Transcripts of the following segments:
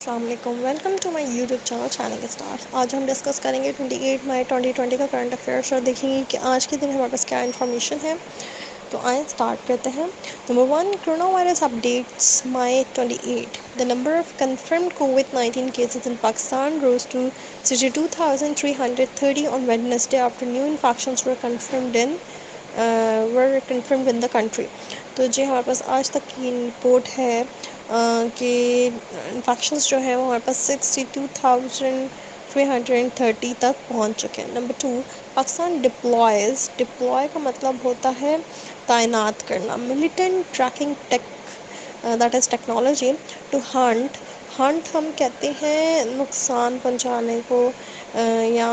السلام علیکم، welcome to my YouTube channel channel stars. آج ہم ڈسکس کریں گے 28 مئی 2020 کا کرنٹ افیئرس اور دیکھیں گے کہ آج کے دن ہمارے پاس کیا انفارمیشن ہے۔ تو آئیں اسٹارٹ کرتے ہیں۔ Number 1، corona virus updates May 28۔ The number of confirmed COVID-19 cases in Pakistan rose to 62,330 on Wednesday after new infections were confirmed in the country۔ تو جی ہمارے پاس آج تک کی رپورٹ ہے کہ انفیکشنس جو ہے وہ ہمارے پاس 62,330 تک پہنچ چکے ہیں۔ نمبر 2، پاکستان ڈپلوائے کا مطلب ہوتا ہے تعینات کرنا۔ Militant tracking that is technology to hunt ہم کہتے ہیں نقصان پہنچانے کو یا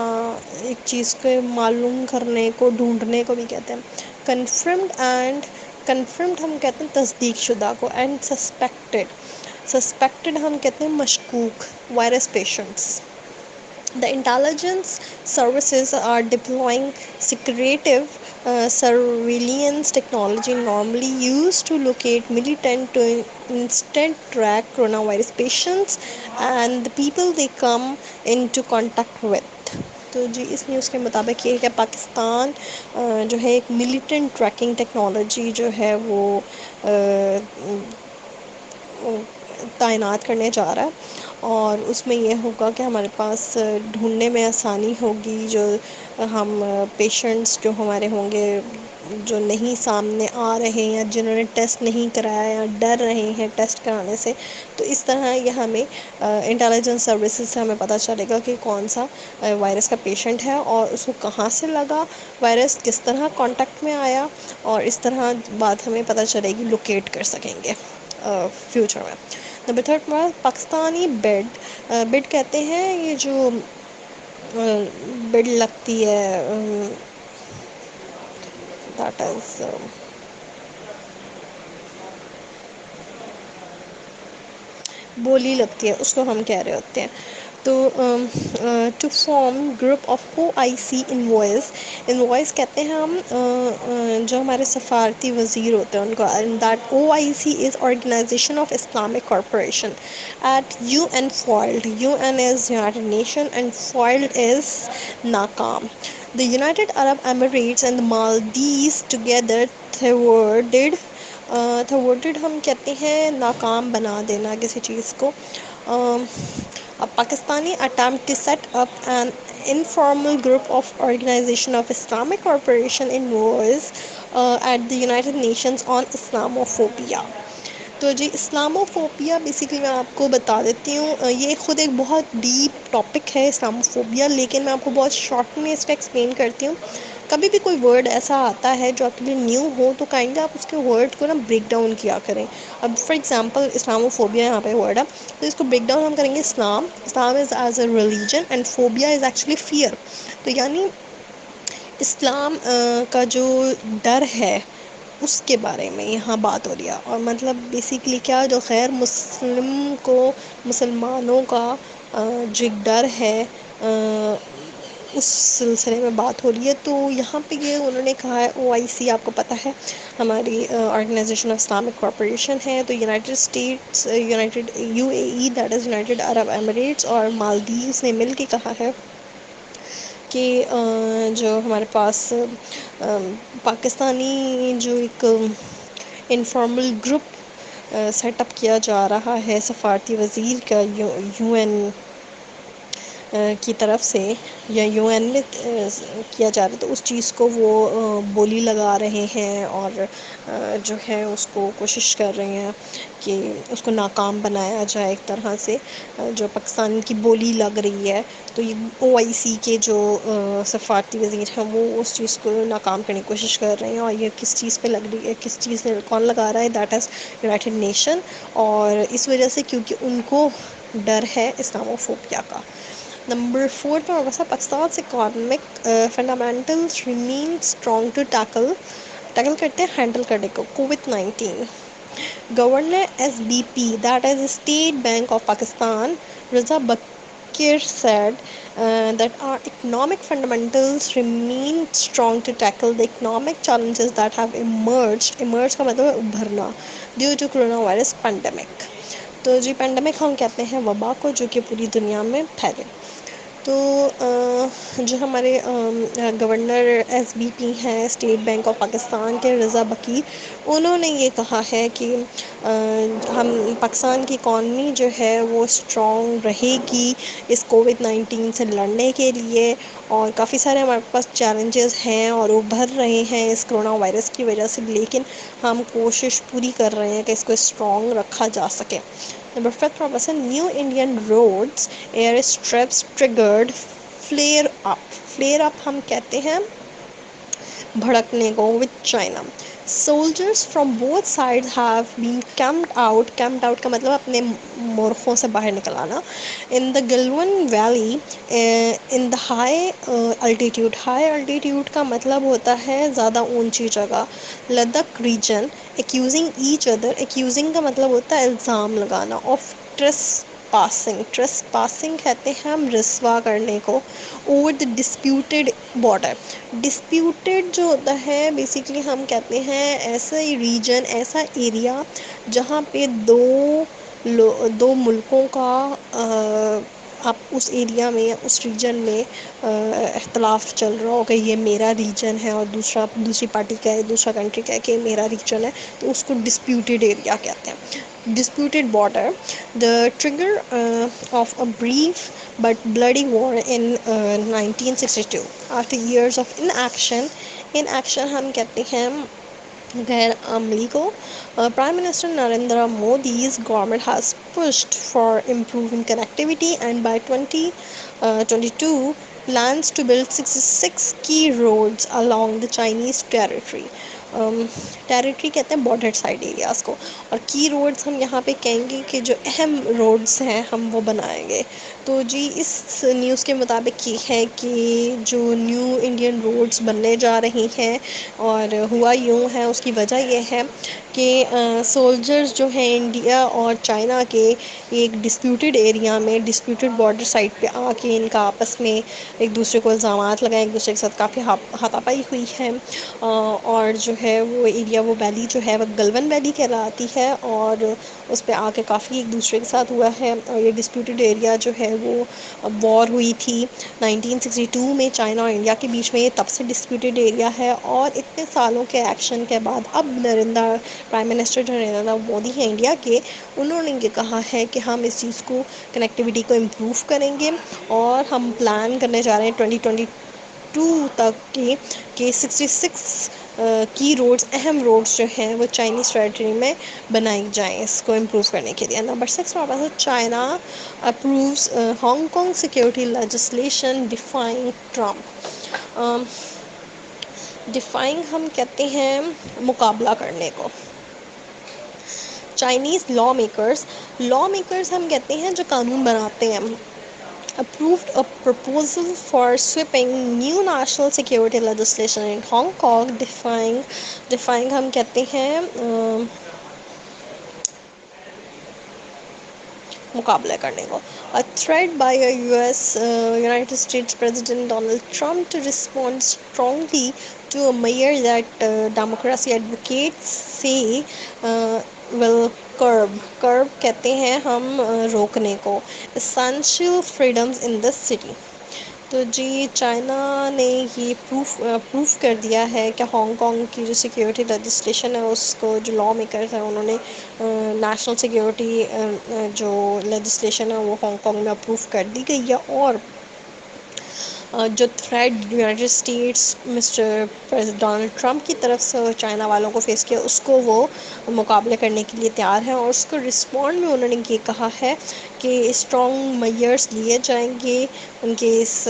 ایک چیز کو معلوم کرنے کو، ڈھونڈنے کو بھی کہتے ہیں۔ کنفرمڈ ہم کہتے ہیں تصدیق شدہ کو، اینڈ سسپیکٹڈ ہم کہتے ہیں مشکوک virus patients. The intelligence services are deploying secretive surveillance technology normally used to locate militant to instant track coronavirus patients and the people they come into contact with۔ تو جی اس نیوز کے مطابق یہ ہے کہ پاکستان جو ہے ایک ملیٹنٹ ٹریکنگ ٹیکنالوجی جو ہے وہ تعینات کرنے جا رہا ہے، اور اس میں یہ ہوگا کہ ہمارے پاس ڈھونڈنے میں آسانی ہوگی۔ جو ہم پیشنٹس جو ہمارے ہوں گے جو نہیں سامنے آ رہے ہیں یا جنہوں نے ٹیسٹ نہیں کرایا یا ڈر رہے ہیں ٹیسٹ کرانے سے، تو اس طرح یہ ہمیں انٹیلیجنس سروسز سے ہمیں پتہ چلے گا کہ کون سا وائرس کا پیشنٹ ہے اور اس کو کہاں سے لگا وائرس، کس طرح کانٹیکٹ میں آیا، اور اس طرح بات ہمیں پتہ چلے گی، لوکیٹ کر سکیں گے فیوچر میں۔ نمبر 3، پاکستانی بیڈ کہتے ہیں یہ جو بیڈ لگتی ہے، دیٹ از بولی لگتی ہے، اس کو ہم کہہ رہے ہوتے ہیں۔ تو to form group of OIC envoys کہتے ہیں ہم جو ہمارے سفارتی وزیر ہوتے ہیں ان کو، that OIC is organization of Islamic corporation at UN foiled۔ UN is United Nations and foiled is ناکام۔ The United Arab Emirates and the Maldives together thwarted ہم کہتے ہیں ناکام بنا دینا کسی چیز کو۔ Pakistani attempt to set up an informal group of Organization of Islamic Cooperation in voice at the United Nations on Islamophobia۔ تو جی اسلاموفوبیا بیسیکلی میں آپ کو بتا دیتی ہوں، یہ خود ایک بہت ڈیپ ٹاپک ہے اسلاموفوبیا، لیکن میں آپ کو بہت شارٹ میں اس کا ایکسپلین کرتی ہوں۔ کبھی بھی کوئی ورڈ ایسا آتا ہے جو آپ کے لیے نیو ہو تو کائنڈلی آپ اس کے ورڈ کو نا بریک ڈاؤن کیا کریں۔ اب فار ایگزامپل اسلاموفوبیا یہاں پہ ورڈ ہے، تو اس کو بریک ڈاؤن ہم کریں گے۔ Islam is as a religion and phobia is actually fear. تو یعنی اسلام کا جو ڈر ہے اس کے بارے میں یہاں بات ہو رہی ہے، اور مطلب بیسیکلی کیا، جو غیر مسلمانوں کا جو ایک ڈر ہے اس سلسلے میں بات ہو رہی ہے۔ تو یہاں پہ یہ انہوں نے کہا ہے OIC، آپ کو پتہ ہے ہماری آرگنائزیشن آف اسلامک کارپوریشن ہے، تو United States, UAE that is United Arab Emirates اور مالدیوز نے مل کے کہا ہے کہ جو ہمارے پاس پاکستانی جو ایک انفارمل گروپ سیٹ اپ کیا جا رہا ہے سفارتی وزیر کا UN کی طرف سے، یا UN میں کیا جا رہا ہے، تو اس چیز کو وہ بولی لگا رہے ہیں اور جو ہے اس کو کوشش کر رہے ہیں کہ اس کو ناکام بنایا جائے ایک طرح سے۔ جو پاکستان کی بولی لگ رہی ہے، تو یہ OIC کے جو سفارتی وزیر ہیں وہ اس چیز کو ناکام کرنے کی کوشش کر رہے ہیں، اور یہ کس چیز پہ لگ رہی ہے، کس چیز سے کون لگا رہا ہے، دیٹ از یونائٹڈ نیشن، اور اس وجہ سے کیونکہ ان کو ڈر ہے اسلاموفوبیا کا۔ نمبر 4 پہ ہمارے پاس پاکستان سے economic fundamentals remain strong to tackle کرتے ہیں، ہینڈل کرنے کو COVID-19۔ Governor SBP that is State Bank of Pakistan Reza Baqir said that our economic fundamentals remain strong to tackle the economic challenges that have emerged کا مطلب ہے ابھرنا due to coronavirus pandemic۔ تو جی pandemic ہم کہتے ہیں وبا کو جو کہ پوری دنیا میں پھیلے. تو جو ہمارے گورنر ایس بی پی ہیں اسٹیٹ بینک آف پاکستان کے رضا بکیر، انہوں نے یہ کہا ہے کہ ہم پاکستان کی اکانمی جو ہے وہ اسٹرانگ رہے گی اس کووڈ-19 سے لڑنے کے لیے، اور کافی سارے ہمارے پاس چیلنجز ہیں اور ابھر رہے ہیں اس کرونا وائرس کی وجہ سے، لیکن ہم کوشش پوری کر رہے ہیں کہ اس کو اسٹرانگ رکھا جا سکے. Number 5 new Indian roads airstrips triggered flare up. Flare up ہم کہتے ہیں بھڑکنے کو with China. Soldiers from both side have been camped out کا مطلب اپنے مورخوں سے باہر نکل آنا. In the Galwan valley in the high altitude. High altitude کا مطلب ہوتا ہے زیادہ اونچی جگہ. Ladakh region accusing each other. Accusing کا مطلب ہوتا ہے الزام لگانا. Of ٹرس passing. ٹرس پاسنگ کہتے ہیں ہم رسوا کرنے کو. Over the disputed border. Disputed جو ہوتا ہے بیسیکلی ہم کہتے ہیں ایسا ریجن، ایسا ایریا جہاں پہ دو ملکوں کا آپ اس ایریا میں، اس ریجن میں اختلاف چل رہا ہو کہ یہ میرا ریجن ہے اور دوسری پارٹی کا ہے، دوسرا کنٹری کا ہے کہ میرا ریجن ہے، تو اس کو ڈسپیوٹیڈ ایریا کہتے ہیں. Disputed border. The trigger of a brief but bloody war in 1962 after years of inaction. Inaction ہم کہتے ہیں غیر عملی کو. Prime minister Narendra Modi's government has pushed for improving connectivity and by 2022 plans to build 66 key roads along the Chinese territory. Territory کہتے ہیں border side areas کو، اور کی روڈز ہم یہاں پہ کہیں گے کہ جو اہم روڈز ہیں ہم وہ بنائیں گے. تو جی اس نیوز کے مطابق یہ ہے کہ جو نیو انڈین روڈز بننے جا رہی ہیں، اور ہوا یوں ہے اس کی وجہ یہ ہے کہ سولجرز جو ہیں انڈیا اور چائنا کے ایک ڈسپیوٹیڈ ایریا میں، ڈسپیوٹیڈ بارڈر سائٹ پہ آ کے ان کا آپس میں ایک دوسرے کو الزامات لگائیں، ایک دوسرے کے ساتھ کافی ہاتھا پائی ہوئی ہے. اور جو ہے وہ ایریا، وہ ویلی جو ہے وہ گلون ویلی کہلاتی ہے، اور اس پہ آ کے کافی ایک دوسرے کے ساتھ ہوا ہے. اور یہ ڈسپیوٹیڈ ایریا جو ہے وہ وار ہوئی تھی 1962 میں چائنا اور انڈیا کے بیچ میں، تب سے ڈسپیوٹیڈ ایریا ہے. اور اتنے سالوں کے ایکشن کے بعد اب پرائم منسٹر جو نریندر مودی ہیں انڈیا کے، انہوں نے یہ کہا ہے کہ ہم اس چیز کو، کنیکٹیوٹی کو امپروو کریں گے، اور ہم پلان کرنے جا رہے ہیں 2022 تک کہ 66 کی روڈز، اہم روڈز جو ہیں وہ چائنیز ٹریٹری میں بنائی جائیں اس کو امپروو کرنے کے لیے. نمبر 6 ہمارے پاس China approves Hong Kong security legislation defying Trump. Defying ہم کہتے ہیں مقابلہ کرنے کو. چائنیز لا میکرز ہم کہتے ہیں جو قانون بناتے ہیں. approved a proposal for sweeping new national security legislation in Hong Kong. defying ہم کہتے ہیں مقابلہ کرنے کو. A threat by United States President Donald Trump to respond strongly to a measure that democracy advocates say will curb کہتے ہیں ہم روکنے کو. Essential freedoms in the city. تو جی چائنا نے یہ پروف کر دیا ہے کہ ہانگ کانگ کی جو سیکیورٹی لیجسلیشن ہے اس کو، جو لا میکرز ہیں انہوں نے نیشنل سیکیورٹی جو لیجسلیشن ہے وہ ہانگ کانگ میں اپروو کر دی گئی ہے. اور جو threat United States mister Donald Trump کی طرف سے چائنا والوں کو فیس کیا، اس کو وہ مقابلے کرنے کے لیے تیار ہیں. اور اس کو رسپونڈ میں انہوں نے یہ کہا ہے کہ اسٹرانگ میئرس لیے جائیں گے ان کے اس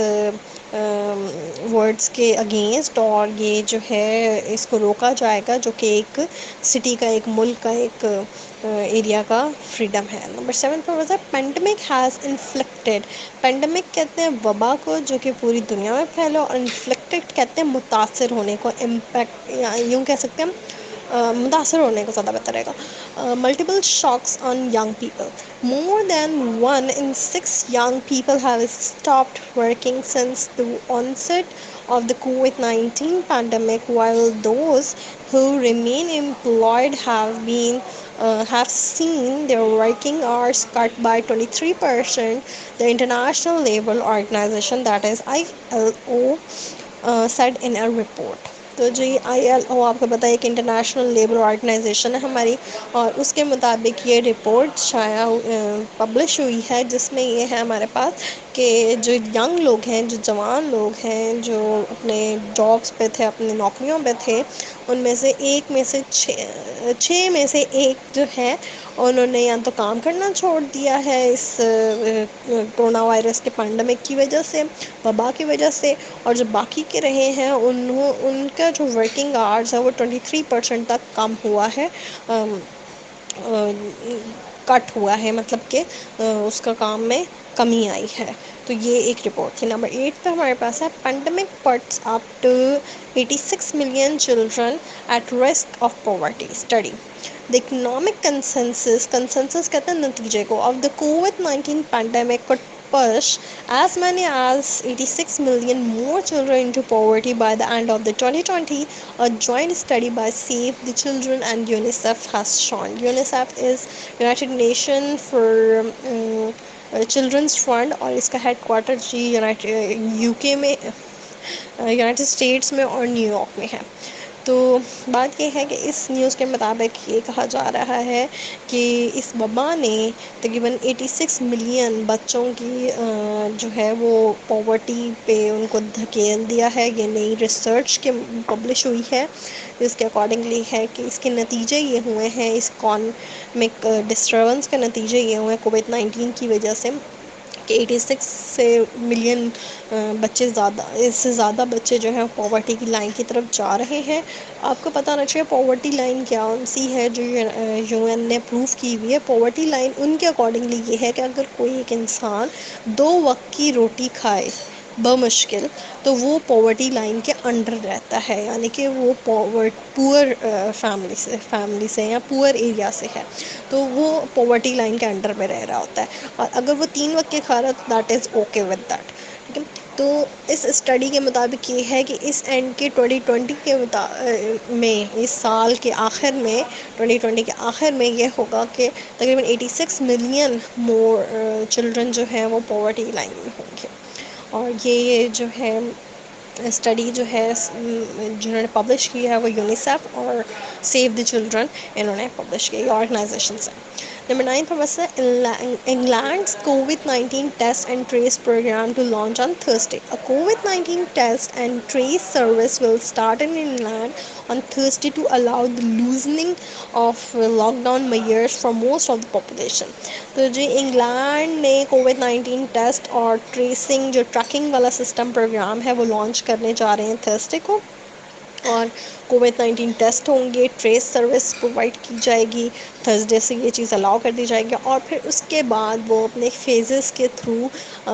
ورڈز کے اگینسٹ، اور یہ جو ہے اس کو روکا جائے گا جو کہ ایک سٹی کا، ایک ملک کا، ایک ایریا کا فریڈم ہے. نمبر 7 پر ہوتا ہے پینڈمک ہیز انفلکٹیڈ. پینڈمک کہتے ہیں وبا کو جو کہ پوری دنیا میں پھیلا، اور انفلیکٹڈ کہتے ہیں متاثر ہونے کو. امپیکٹ یوں کہہ سکتے ہیں متاثر ہونے کو زیادہ بہتر رہے گا. multiple shocks on young people. More than 1 in 6 young people have stopped working since the onset of the COVID-19 pandemic, while those who remain employed have seen their working hours cut by 23%. The International Labour Organization, that is ILO, said in a report. تو جی I L O آپ کو پتہ ہے کہ international labour organization ہے ہماری، اور اس کے مطابق یہ رپورٹ شائع پبلش ہوئی ہے، جس میں یہ ہے ہمارے پاس کہ جو ینگ لوگ ہیں، جو جوان لوگ ہیں، جو اپنے جابس پہ تھے، اپنی نوکریوں پہ تھے، ان میں سے چھ میں سے ایک جو ہے انہوں نے یا تو کام کرنا چھوڑ دیا ہے اس کرونا وائرس کے پینڈمک کی وجہ سے، وبا کی وجہ سے، اور جو باقی کے رہے ہیں ان کا جو ورکنگ آورس ہے وہ 23% تک کم ہوا ہے، کٹ ہوا ہے، مطلب کہ اس کا کام میں کمی آئی ہے۔ تو یہ ایک رپورٹ تھی۔ نمبر 8 پہ ہمارے پاس ہے pandemic puts up to 86 million children at risk of poverty study. The economic consensus کہتے ہیں نتیجے کو of the COVID-19 pandemic could push as many as 86 million more children into poverty by the end of the 2020. A joint study by Save the Children and UNICEF has shown. UNICEF is United Nations for children's fund, اور اس کا head quarter G you کے میں، United States میں اور new York میں ہے۔ تو بات یہ ہے کہ اس نیوز کے مطابق یہ کہا جا رہا ہے کہ اس وبا نے تقریباً 86 ملین بچوں کی جو ہے وہ پاورٹی پہ ان کو دھکیل دیا ہے۔ یہ نئی ریسرچ کے پبلش ہوئی ہے، اس کے اکارڈنگلی ہے کہ اس کے نتیجے یہ ہوئے ہیں، اس اکانومک ڈسٹربنس کے نتیجے یہ ہوئے ہیں کووڈ-19 کی وجہ سے، کہ 86 ملین بچے اس سے زیادہ بچے جو ہیں پاورٹی کی لائن کی طرف جا رہے ہیں۔ آپ کو پتہ ہونا چاہیے پاورٹی لائن کیا سی ہے جو یو این نے اپروو کی ہوئی ہے۔ پاورٹی لائن ان کے اکارڈنگلی یہ ہے کہ اگر کوئی ایک انسان 2 وقت کی روٹی کھائے بمشکل، تو وہ پاورٹی لائن کے انڈر رہتا ہے، یعنی کہ وہ پور فیملی سے یا پور ایریا سے ہے، تو وہ پاورٹی لائن کے انڈر میں رہ رہا ہوتا ہے۔ اور اگر وہ 3 وقت کے کھا رہا ہے that is okay with that, ٹھیک ہے۔ تو اس اسٹڈی کے مطابق یہ ہے کہ اس اینڈ کے 2020 کے میں، اس سال کے آخر میں 2020 کے آخر میں یہ ہوگا کہ تقریباً 86 ملین مور چلڈرن جو ہیں وہ پاورٹی لائن میں ہوں گے۔ اور یہ جو ہے اسٹڈی جو ہے جنہوں نے پبلش کی ہے وہ یونیسیف اور سیو دی چلڈرن انہوں نے پبلش کی آرگنائزیشنس ہیں۔ نمبر 9 پر بس ہے England's COVID-19 test and trace program to launch on Thursday. A COVID-19 test and trace service will start in England on Thursday to allow the loosening of lockdown measures for most of the population. تو جی England نے COVID-19 test اور tracing جو tracking والا system programme ہے وہ launch کرنے جا رہے ہیں تھرسڈے کو، اور کووڈ-19 ٹیسٹ ہوں گے، ٹریس سروس پرووائڈ کی جائے گی، تھرسڈے سے یہ چیز الاؤ کر دی جائے گی، اور پھر اس کے بعد وہ اپنے فیزز کے تھرو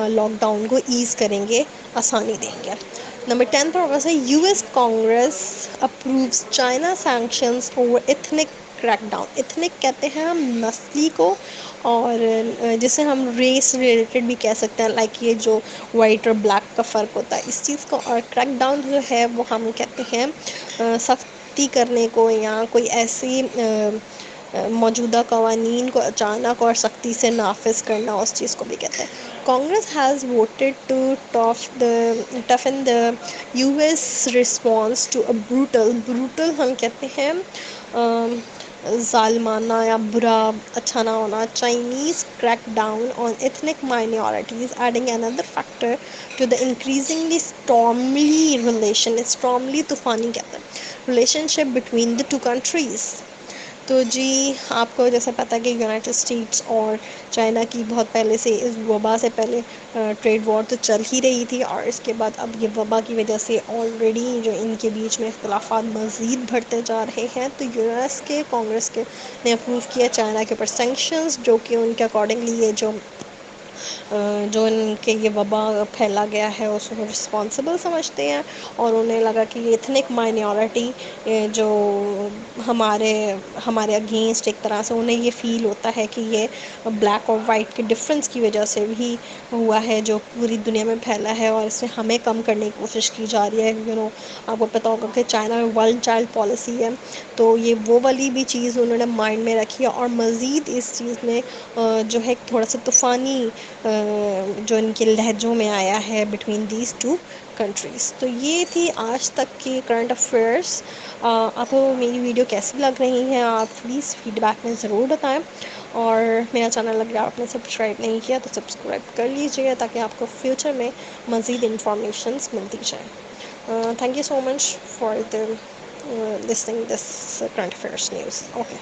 لاک ڈاؤن کو ایز کریں گے، آسانی دیں گے۔ نمبر 10 پر ہوگا U S Congress approves China sanctions over ethnic crackdown. Ethnic کہتے ہیں ہم نسلی کو، اور جسے ہم ریس ریلیٹڈ بھی کہہ سکتے ہیں، لائک یہ جو وائٹ اور بلیک کا فرق ہوتا ہے اس چیز کو، اور کریک ڈاؤن جو ہے وہ ہم کہتے ہیں سختی کرنے کو، یا کوئی ایسی موجودہ قوانین کو اچانک اور سختی سے نافذ کرنا، اس چیز کو بھی کہتے ہیں۔ Congress has voted to toughen the U S response to a brutal ہم کہتے ہیں ظالمانہ یا برا، اچھا نہ ہونا، Chinese crackdown on ethnic minorities, adding another factor to the increasingly stormy طوفانی کہتے ہیں relationship between the two countries۔ تو جی آپ کو جیسے پتہ ہے کہ یونائٹڈ اسٹیٹس اور چائنا کی بہت پہلے سے اس وبا سے پہلے ٹریڈ وار تو چل ہی رہی تھی، اور اس کے بعد اب یہ وبا کی وجہ سے آلریڈی جو ان کے بیچ میں اختلافات مزید بڑھتے جا رہے ہیں۔ تو یو ایس کے کانگریس کے نے اپروو کیا چائنا کے اوپر سینکشنز، جو کہ ان کے اکارڈنگلی یہ جو جو ان کے یہ وبا پھیلا گیا ہے اس کو رسپانسبل سمجھتے ہیں، اور انہیں لگا کہ یہ ایتھنک مائنورٹی جو ہمارے ہمارے اگینسٹ ایک طرح سے انہیں یہ فیل ہوتا ہے کہ یہ بلیک اور وائٹ کے ڈفرینس کی وجہ سے بھی ہوا ہے جو پوری دنیا میں پھیلا ہے، اور اسے ہمیں کم کرنے کی کوشش کی جا رہی ہے. آپ کو پتہ ہوگا کہ چائنا میں ون چائلڈ پالیسی ہے، تو یہ وہ والی بھی چیز انہوں نے مائنڈ میں رکھی ہے، اور مزید اس چیز میں جو ہے تھوڑا سا طوفانی جو ان کے لہجوں میں آیا ہے بٹوین دیز ٹو کنٹریز. تو یہ تھی آج تک کی کرنٹ افیئرس. آپ کو میری ویڈیو کیسی لگ رہی ہیں آپ پلیز فیڈ بیک میں ضرور بتائیں، اور میرا چینل اگر آپ نے سبسکرائب نہیں کیا تو سبسکرائب کر لیجیے تاکہ آپ کو فیوچر میں مزید انفارمیشنس ملتی جائیں. Thank you so much for the listening this current affairs news. Okay.